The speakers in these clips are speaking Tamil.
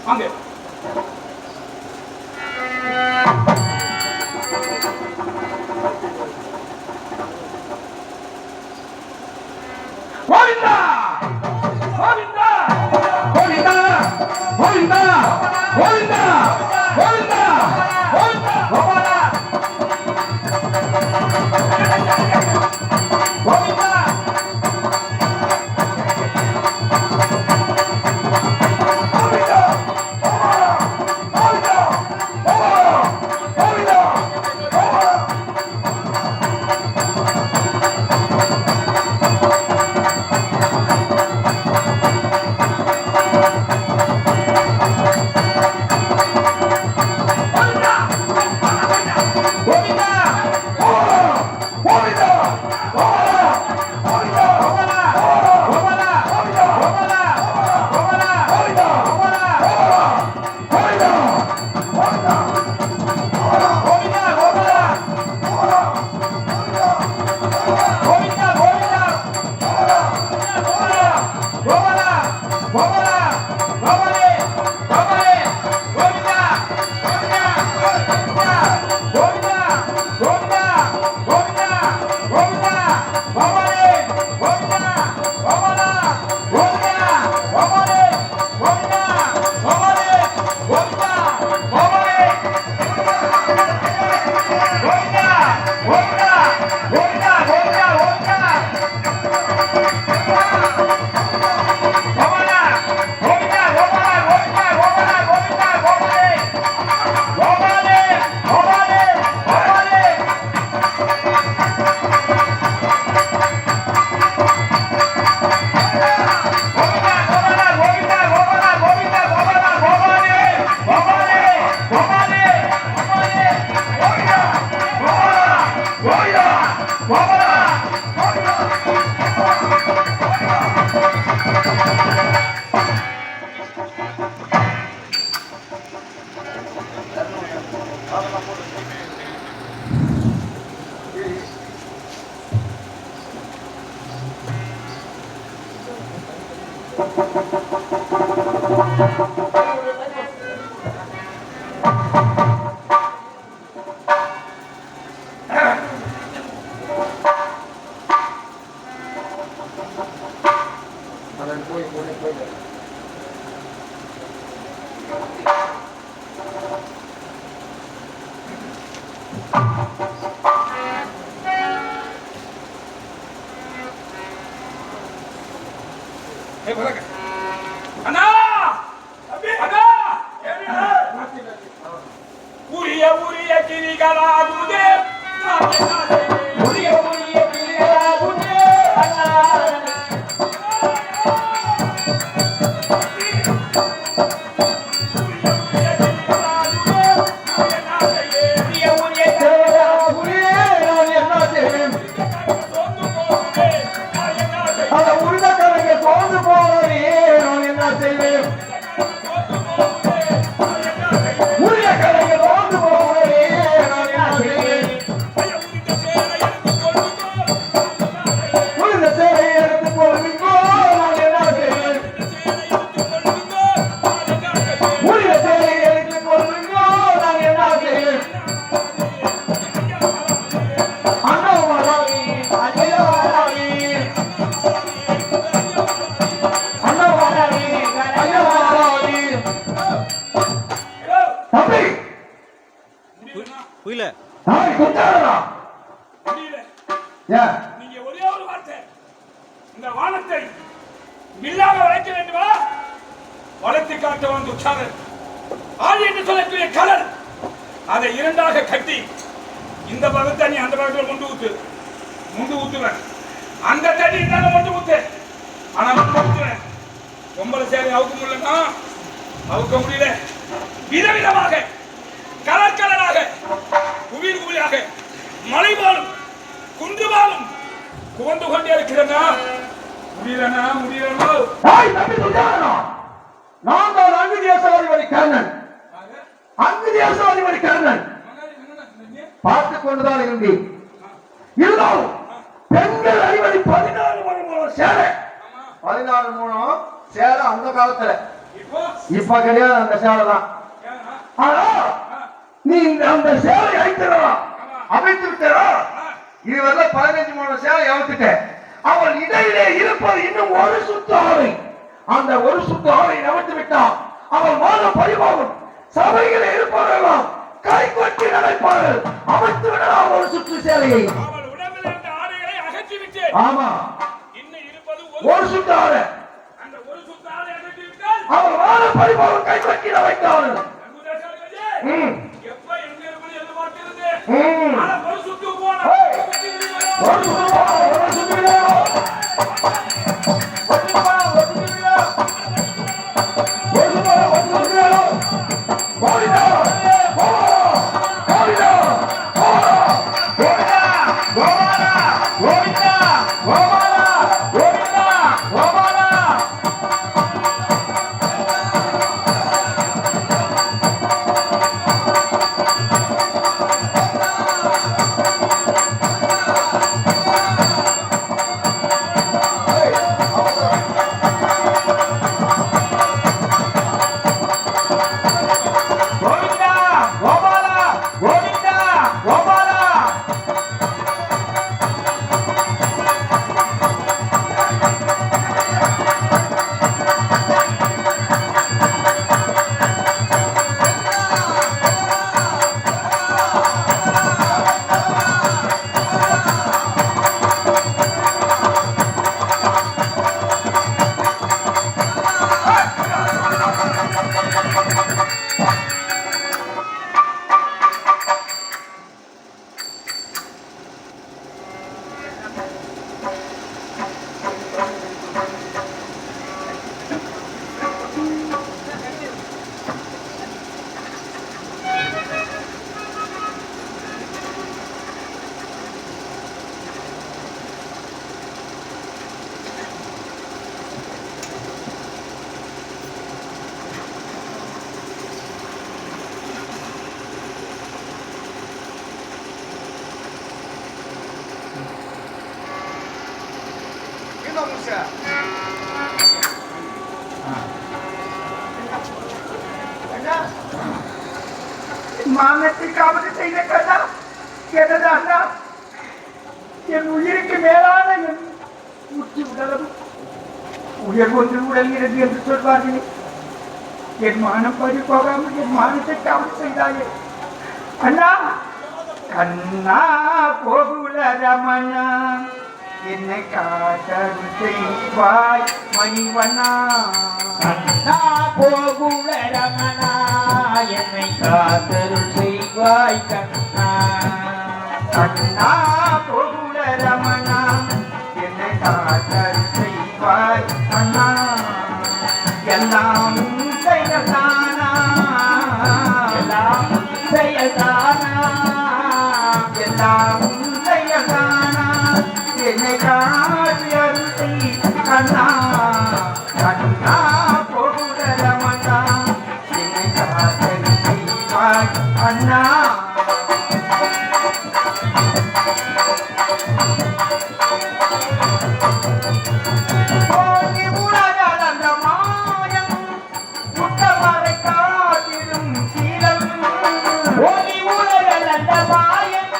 வாங்க. கோவிந்தா கோவிந்தா கோவிந்தா கோவிந்தா கோவிந்தா கோவிந்தா கோவிந்தா கோபாலா கோவிந்தா நீங்க ஒரே ஒரு வார்த்தை இந்த வானத்தை வில்லாக வளைக்க வேண்டுமா? வளைத்து காட்ட வந்து உற்சாகர் ஆதி என்று சொல்லக்கூடிய கலர் அதை இரண்டாக கட்டி இந்த பக்கம் தண்ணி அந்த பக்கத்தில் முண்டு ஊத்துவேன் அந்த தண்ணி இந்த முண்டு ஊத்து ஆனா முண்டு ஊத்துவேன் பொம்பளை சேவை அவுக்க முடியலன்னா அவுக்க முடியல விதவிதமாக கலர் கலராக குவியல் குவியலாக மலை போலும் குன்று போலும் குவந்து கொண்டே இருக்கிறனா முடியலனா நான் தான் அங்குதேசவாதிபதி கர்ணன் அங்குதேசவாதிபதி கர்ணன் பார்த்துக் கொண்டுதான் இருந்தேன். இருந்தாலும் பெண்கள் அதிபதி 14 மணி மூலம் சேர 14 மூணம் சேலை அந்த காலத்துல. இப்போ இப்ப கிடையாது அந்த சேலை தான். ஏன்னா, ஆனா நீ அந்த சேலை அமைத்து விட்டா இதுவரை 15 மூணு சேலை அமைத்துட்ட. அவள் இடையிலே இருப்பது இன்னும் ஒரு சுத்து ஆலை. அந்த ஒரு சுத்து ஆலை அமைத்து விட்டான். அவள் மாதம் பரிமாறும் சபையிலே இருப்பவர்களெல்லாம் கை கொட்டி நடப்பார்கள். அமைத்து விடலாம் ஒரு சுற்று சேலையை. அவள் உடம்பில் இருந்த ஆடைகளை அகற்றி விட்டேன். ஆமா, இன்னும் இருப்பது ஒரு சுத்து ஆலை. அந்த ஒரு சுத்த ஆடை அகற்றி விட்டால் அவள் மாதம் பரிமாறும் கை கொட்டி வைத்தார்கள். ரகுதேசாரிகளே, எப்ப எங்க இருப்பது எதிர்பார்க்கிறது? ம். ஆனா ஒரு சுத்து போன ஒரு சுத்து போனா, ஒரு சுத்து விடா. ஒரு சுத்து போனா, ஒரு சுத்து விடா. ஒரு சுத்து போனா, ஒரு சுத்து விடா. கோவிந்தா, கோவிந்தா, கோவிந்தா, கோபாலா, கோவிந்தா, கோபாலா, கோவிந்தா, கோபாலா. கோவிந்தா, கோபாலா, கோவிந்தா, கோபாலா. மானத்திற்காவது செய்த கதா எனது அண்ணா என் உயிருக்கு மேலான என் உச்சி உடலும் உயர் ஒன்று உடல்கிறது என்று சொல்வார்களே. என் மானம் பறி போகாமல் என் மானத்திற்காவது செய்தாயே அண்ணா. கண்ணா கோகுல ரமணா என்னை காத்தருள் செய்வாய் மணிவண்ணா. கண்ணா கோகுல ரமணா என்னை காத்தருள் செய்வாய் கண்ணா. கண்ணா கோகுல ரமணா என்னை காத்தருள் செய்வாய் அண்ணா. எல்லாம் செயல்தானா, எல்லாம் செயல்தானா, எல்லாம் செயல்தானா என்னை காத்து அருள் செய் அண்ணா. கண்ணா கோகுல ரமணா என்னை காத்தருள் செய்வாய் அண்ணா. போகி உலகளந்த மாயம் முட்டவரை காத்திடும் சீலம். ஓடி உலகல் அந்த மாயன்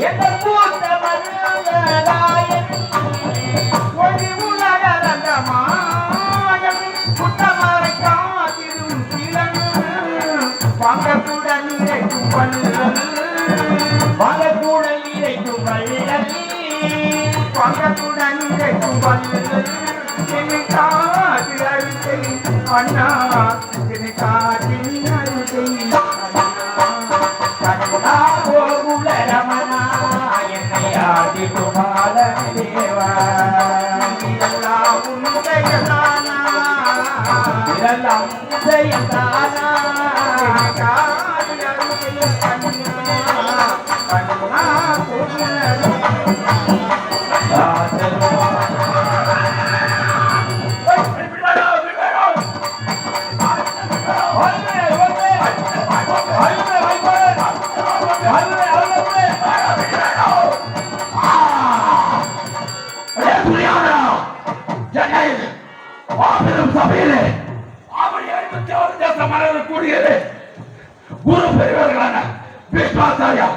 எந்த பூத்த மருந்தராயன். போகி உலகளந்த மாயம் முட்டவரை காத்திடும் சீலம். பங்கத்துடன் இறைக்கும் பல்லல், மலக்கூடல் இறைக்கும் வள்ளல். பங்கத்துடன் இறைக்கும் பல்லல் என்னை காத்து அருள் செய் அண்ணா. என்னை காத்து அருள் செய் அண்ணா. கண்ணா கோகுல ரமணா என்னை ஆதிட்டு பால தேவா. இதெல்லாம் உன் செயலானா, இதெல்லாம் செயல்தானா, என்னை காத்து அருள் செய் அண்ணா. கண்ணா கோகுல சபையிலே அவன் 71 தேசம் மலரக்கூடியது குரு பெரியவர்களான விஸ்வாச்சாரியா,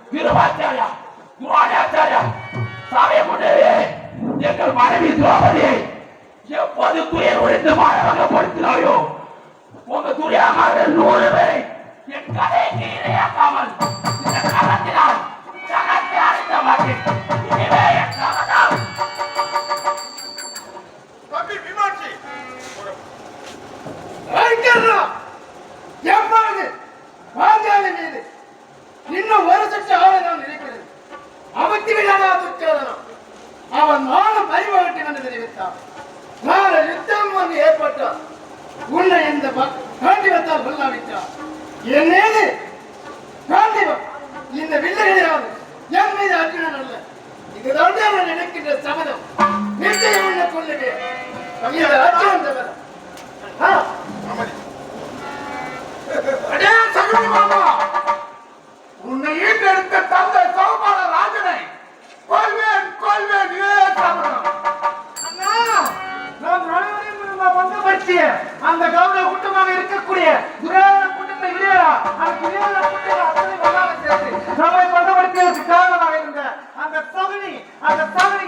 கிருபாச்சாரியா, குருவாச்சாரியா சபையை கொண்டு எங்கள் மனைவி துவாபதியை எப்போது துயர் உடைத்து மாயவகப்படுத்தினாயோ உங்க துணியாக 100 பேரை என் கதைக்கு இரையாக்காமல் இந்த கரத்தினால் ஜகத்தை அறிந்த மாட்டேன். இதுவே என் சபதம். தம்பி மீனாட்சி, எப்பொழுது பாஞ்சாலி மீது இன்னும் ஒரு சற்று ஆவணம் இருக்கிறது. அவத்தி விழாதா துச்சோதனம் அவன் மானம் பறிபோகட்டும் என்று தெரிவித்தான். நாளை யுத்தம் ஒன்று ஏற்பட்டால் உன்னை இந்த காண்டிவத்தால் கொல்லாவிட்டார். என் மீது காண்டிவம் இந்த வில்லையாவது என் மீது அர்ஜுனன் அல்ல. இதுதான் நான் நினைக்கின்ற சபதம். நிச்சயம் உன்னை கொள்ளுவேன். இது அர்ஜுனன் சபதம். அடே சகுனி மாமா, உன்னை ஈட்டெடுத்த தந்தை சோமான ராஜனை கொல்வேன் கொல்வேன் இதே சபதம். அண்ணா, நாம் ரணவரையும் பந்தப்படுத்திய அந்த கௌரவ கூட்டமாக இருக்கக்கூடிய துரான கூட்டத்தை விளையாடா அந்த விளையாட கூட்டத்தை அத்தனை வல்லாத சேர்த்து நம்மை பந்தப்படுத்தியதற்கு காரணமாக இருந்த அந்த சகுனி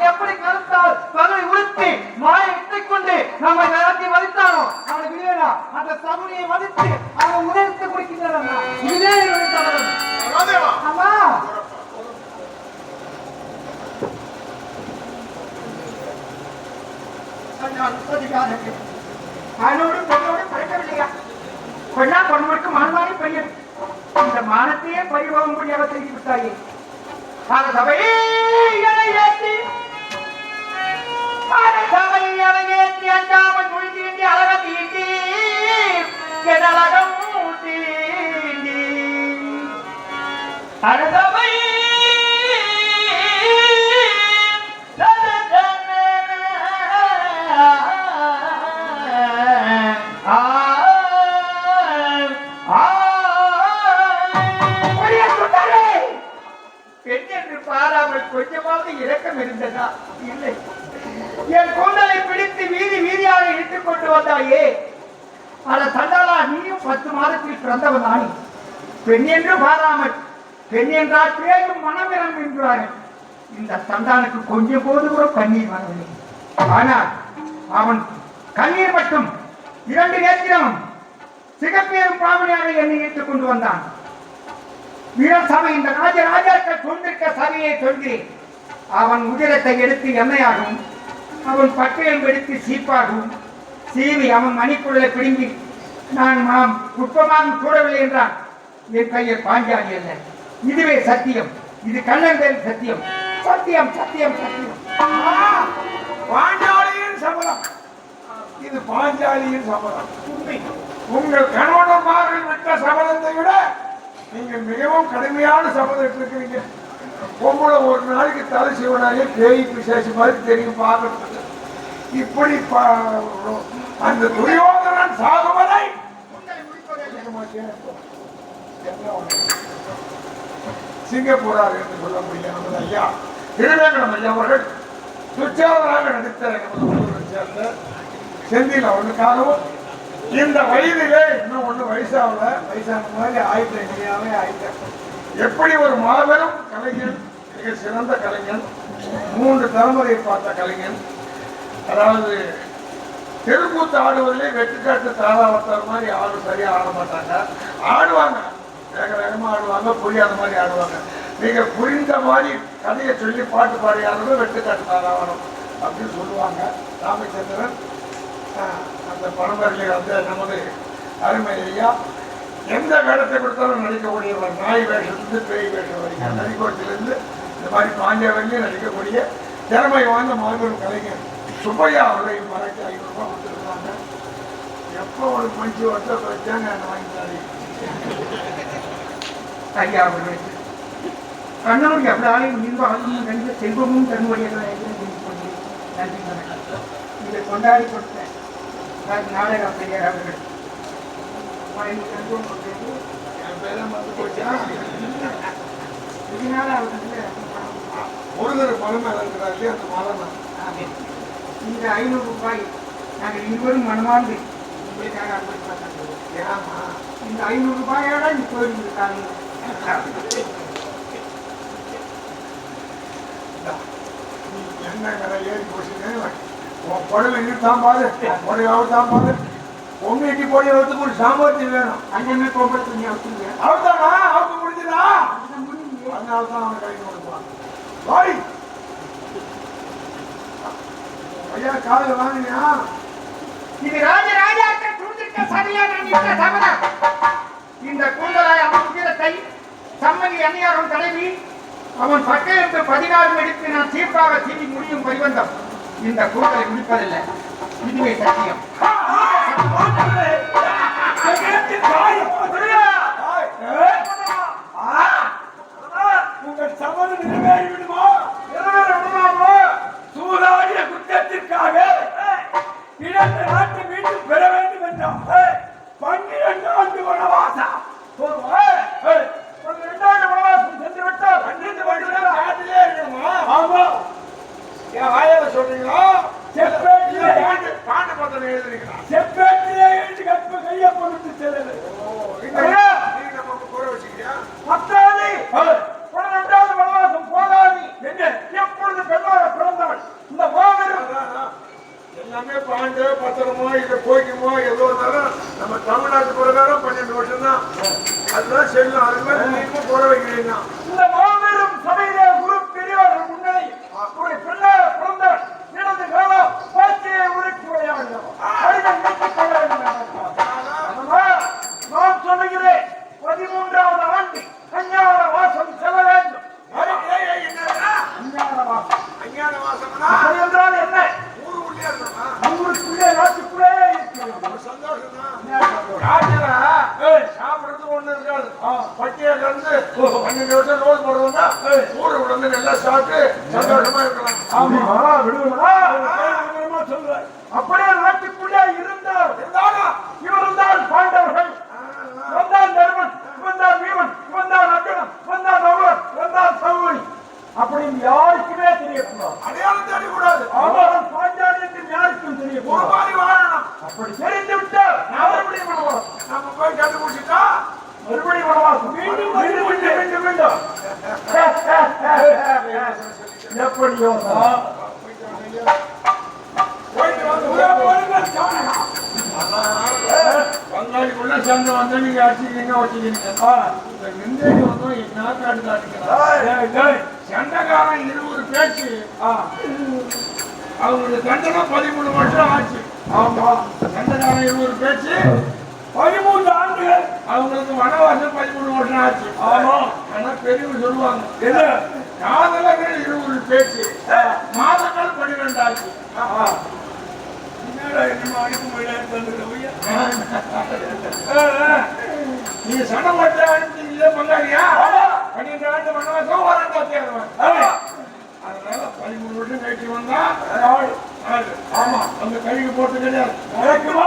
எப்படி கருத்தால் பகலை உறுத்தி மாயை இட்டுக் கொண்டு நம்மை நடத்தி மதித்தானோ அவனை விளையாடா அந்த சகுனியை மதித்து அவனை உதவித்து கொடுக்கின்றார். இதே என்னுடைய சபதம். அம்மா ஆணோடு பெண்ணோடு பிறக்கவில்லையா? பெண்ணா பொண்ணுக்கு மாண்பானி பையன். இந்த மானத்தையே பரிபோகும்படியாக செய்து விட்டாயே. அந்த சபையை ஏற்றி அஞ்சாமல் மொழி தீண்டி அழக தீண்டி என் அழகம் தீண்டி அழகவை பாராமல் கொஞ்சமாவது இரக்கம் இருந்ததா? இல்லை. என் கூந்தலை பிடித்து வீதி வீதியாக இழுத்துக் கொண்டு வந்தாயே. அத சண்டாளா, நீயும் 10 மாதத்தில் பிறந்தவன் தானே. பெண் என்று பாராமல் பெண் என்றால் பேரும் மனமிறம் என்றார்கள். இந்த சண்டானுக்கு கொஞ்சம் போது கூட கண்ணீர் வரவில்லை. ஆனால் அவன் கண்ணீர் மட்டும் 2 நேரத்திலும் சிகப்பேரும் பாவனையாக என்னை ஏற்றுக் கொண்டு வந்தான். வீரர் சபை இந்த ராஜராஜாக்கள் கொண்டிருக்க சபையை சொல்கிறேன். அவன் உதிரத்தை எடுத்து எண்ணெயாகவும் அவன் பட்டையம் எடுத்து சீப்பாகவும் சீவி அவன் மணிக்குள்ளே பிடுங்கி நான் குப்பமாக கூடவில்லை என்றான். என் பெயர் பாஞ்சாலி அல்ல. இதுவே சத்தியம். இது கண்ணன் சத்தியம். சத்தியம் சத்தியம் சத்தியம். பாஞ்சாலியின் சபதம். இது பாஞ்சாலியின் சபதம். உங்கள் கணவன்மார்கள் விட்ட சபதத்தை விட நீங்க மிகவும் கடுமையான சபதம் எடுத்துருக்கீங்க. பொம்பளை ஒரு நாளைக்கு தலை சிவனாலே பேய் பிசாசு மாதிரி தெரியும் பார்க்கறதுக்கு. இப்படி அந்த துரியோதனன் சாகுவதை சிங்கப்பூரார் என்று சொல்ல முடியும். நமது ஐயா திருவேங்கடம் ஐயா அவர்கள் துச்சாதனாக நடித்த நமது சேர்ந்த செந்தில் அவர்களுக்காகவும் இந்த வயதிலே இன்னும் ஒண்ணு வயசாகல, வயசான மாதிரி ஆயிட்டேன், இனியாவே ஆயிட்டேன். எப்படி ஒரு மாபெரும் கலைஞன், மிக சிறந்த கலைஞன், 3 தலைமுறையை பார்த்த கலைஞன். அதாவது தெருக்கூத்து ஆடுவதிலே வெட்டுக்காட்டு தாராவத்தார் மாதிரி ஆடு சரியா ஆட மாட்டாங்க. ஆடுவாங்க, வேக வேகமா ஆடுவாங்க, புரியாத மாதிரி ஆடுவாங்க. நீங்க புரிந்த மாதிரி கதையை சொல்லி பாட்டு பாடியாடுறது வெட்டுக்காட்டு தாராவணம் அப்படின்னு சொல்லுவாங்க. ராமச்சந்திரன் அந்த பரம்பரையில் வந்து நமது அருமை ஐயா எந்த வேடத்தை கொடுத்தாலும் நடிக்கக்கூடியவர். நாய் வேஷத்துலேருந்து பேய் வேஷம் வரைக்கும் நடிகோட்டிலிருந்து இந்த மாதிரி பாண்டியவர்களையும் நடிக்கக்கூடிய திறமை வாய்ந்த மாபெரும் கலைஞர் சுப்பையா அவர்களையும் பாராட்டி 500 ரூபாய் கொடுத்துருக்காங்க. எப்போ ஒரு மனுஷி வருஷத்தை வச்சாங்க அந்த வாங்கிட்டாரு ஐயா அவர்களுக்கு கண்ணனுடைய அவ்வளவு இன்பம் நன்கு செல்வமும் தன்னுடைய நன்றி வணக்கம். இதை கொண்டாடி கொடுத்த நாடக பெரியார் அவர்கள் இதனால அவர்களுக்கு ஒருத்தர் பணம் இழக்கிறார்களே அந்த மலம். இந்த 500 ரூபாய் நாங்கள் இருவரும் மனமார்ந்து உங்களுக்காக அன்பளிப்பு தந்தோம். ஏன்னா இந்த 500 ரூபாயோட நீ போயிருக்காங்க. என்ன கடை ஏறி போச்சுன்னு உன் புடவை இழுத்தான் பாரு, புடவை அவுத்தான் பாரு. பொம்மைக்கு போய் அவத்துக்கு ஒரு சாமர்த்தியம் வேணும். அங்கேயுமே கோபுரத்தில் நீ வச்சுருங்க. அவர்தானா அவங்க முடிஞ்சுதா? அதனால தான் அவன் கை கொடுப்பான். வாய் ஐயா காலையில் வாங்கினியா? இது ராஜாக்கள் கொடுத்திருக்க சரியா நினைத்த சபதம். இந்த கூந்தலாய் அவன் வீரத்தை சம்மதி அந்நியாரும் தலைவி அவன் பக்கையிலிருந்து 16 எடுத்து நான் சீப்பாக சீவி முடியும் பரிவந்தம். இந்த கூந்தலை முடிப்பதில்லை. இதுவே சத்தியம். உங்கள் சபதம் நிறைவேறிவிடுமா? சூதாடிய குற்றத்திற்காக 2 நாட்டு மீண்டும் பெற வேண்டும் என்றால் 12 ஆண்டு வனவாசம். 12 ஆண்டு வனவாசம் சென்று விட்டால் 12 வருடம் நாட்டிலே இருக்கணுமா? ஆமா. என் வாயால சொல்றீங்களா? செப்பேட்டிலே பாண்டு பத்திரம் எழுதிருக்கிறான். செப்பேட்டிலே எழுதி கற்ப கையை பொறுத்து செல்லு. நீ நமக்கு குறை வச்சுக்கிறியா? பத்தாதி 12வது வனவாசம் போதாதி என்று எப்பொழுது பெண்ணாக பிறந்தவள் இந்த மாபெரும் எல்லாமே பாண்டு பத்திரமோ இல்ல போய்க்குமோ ஏதோ இருந்தாலும் நம்ம தமிழ்நாட்டு பிரகாரம் 12 வருஷம் தான். அதுதான் செல்லும். அது மாதிரி நீங்களும் குறை வைக்கிறீங்க. இந்த மாபெரும் சபையிலே குரு பெரியவர்கள் முன்னிலை ஒரு பெண்ணாக பிறந்தவள் இடது காலம் பாய்ச்சியை உருக்கி விளையாடுகிறோம். நான் சொல்லுகிறேன் 13வது ஆண்டு அஞ்ஞான வாசம் செல்ல வேண்டும். அஞ்ஞான வாசம். அஞ்ஞான வாசம்னா அப்படி என்றால் என்ன? ஊருக்குள்ளே இருக்கணுமா? ஊருக்குள்ளே நாட்டுக்குள்ளே இருக்கிறது. ஒரு சந்தோஷம் தான். காட்டுல சாப்பிடுறது ஒண்ணு இருக்காது. பட்டியை கலந்து 12 வருஷம் ரோல் போடுறதுன்னா ஊருக்கு வந்து நல்லா சாப்பிட்டு சந்தோஷமா இருக்கலாம். ஆமா விடுவா சொல்றேன். அப்படியே நாட்டுக்குள்ளே இருந்தார் இவர் தான் பாண்டவர்கள், இவன் தான் தர்மன், இவன் தான் வீமன், இவன் தான் அர்ஜுனன், இவன் தான் நகுலன், இவன் தான் சகுனி அப்படின்னு யாருக்குமே தெரியக்கூடாது. அடையாளம் தெரியக்கூடாது. ஆமா பாஞ்சாலியத்தில் யாருக்கும் ஒரு தெரியக்கூடாது. மாதிரி வாழணும். அப்படி தெரிந்து விட்டால் மறுபடியும் வனவாசம். நம்ம போய் கண்டுபிடிச்சிட்டா மறுபடியும் வனவாசம். மீண்டும் மீண்டும் மீண்டும் மீண்டும் எப்படியோ போயிட்டு வந்து பங்காளிக்குள்ள சண்டை வந்தா நீங்க அடிச்சுக்கீங்க வச்சுக்கீங்க. நிந்தேடி வந்தோம் நாக்காடு காட்டிக்கலாம். சண்டைக்காரன் 20 பேச்சு அவங்களுக்கு தண்டனை 13 வருஷம் ஆச்சு. ஆமா சண்டைக்காரன் 20 பேச்சு 13 ஆண்டுகள் அவங்களுக்கு வனவாசம் 13 வருஷம் ஆச்சு. ஆமா. ஆனா பெரியவங்க சொல்லுவாங்க என்ன காதலர்கள் 20 பேச்சு மாதங்கள் 12 ஆச்சு. நீங்க சண்டை போட்டு அனுப்பிச்சீங்களே பங்காளியா 12 ஆண்டு வனவாசம் வரண்டா தேர்தல். அதனால 13 வருஷம் கழிச்சு வந்தா ஆமா அந்த கழுகு போட்டு கிடையாது. நடக்குமா?